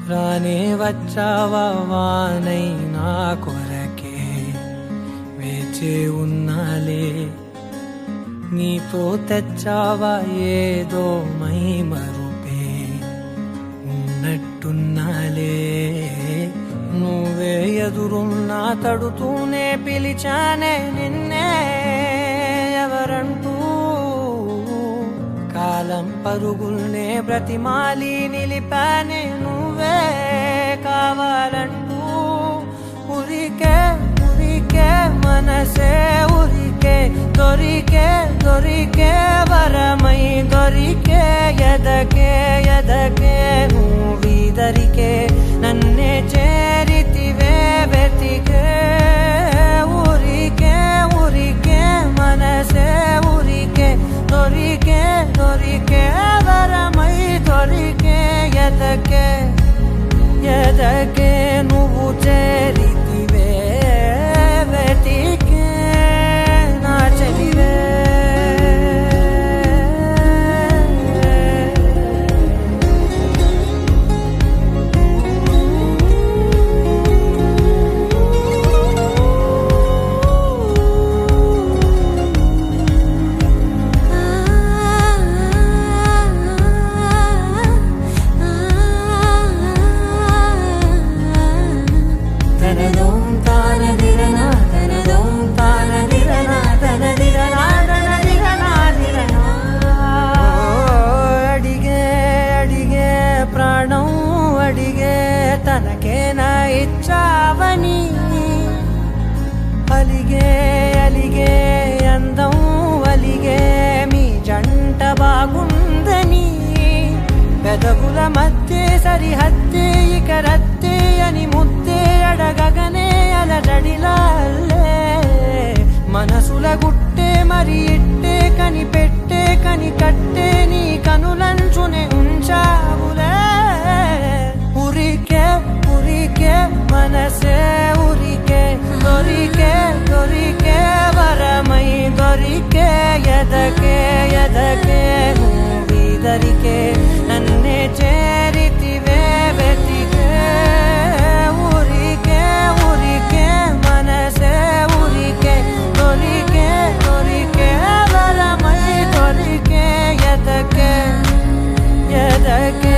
రానే వచ్చావా వానై నా కొరకే వేచే ఉన్నాలే నీతో తెచ్చావా ఏదో మై మరుపే ఉన్నట్టున్నాలే నువ్వే ఎదురున్నా తడుతూనే పిలిచానే నిన్నే ఎవరంటూ కాలం పరుగుల్నే బ్రతిమాలి నిలిపానే నువ్వే కావాలంటూ ఉరికే ఉరికే మనసే ఉరికే దొరికే దొరికే వరమై దొరికే ఎదకే ఎదకే నువ్వీదరికే నన్నే చేరితివే వెతికే ఉరికే ఉరికే మనసే ఉరికే దొరికే దొరికే వరమై దొరికే ఎదకే ఎదకే నువ్వు చేరితివే వెతికే నా చెలివే తనకేనా ఇచ్చావని అలిగే అలిగే అందం అలిగే మీ జంట బాగుందని పెదవుల మధ్య సరిహద్దే ఇక రద్దే అని ముద్దే అడగగనే అలజడిలాల్లే మనసుల గుట్టే మరి ఇట్టే కనిపెట్టే కని కట్టే నీ కనులంచునే ఉంచావులే ఉరికే ఉరికే మనసే ఉరికే దొరికే దొరికే వరమై దొరికే ఎదకే ఎదకే నువ్వీదరికే నన్నే చేరితివే వెతికే ఉరికే ఉరికే మనసే ఉరికే దొరికే దొరికే వరమై దొరికే ఎదకే ఎదకే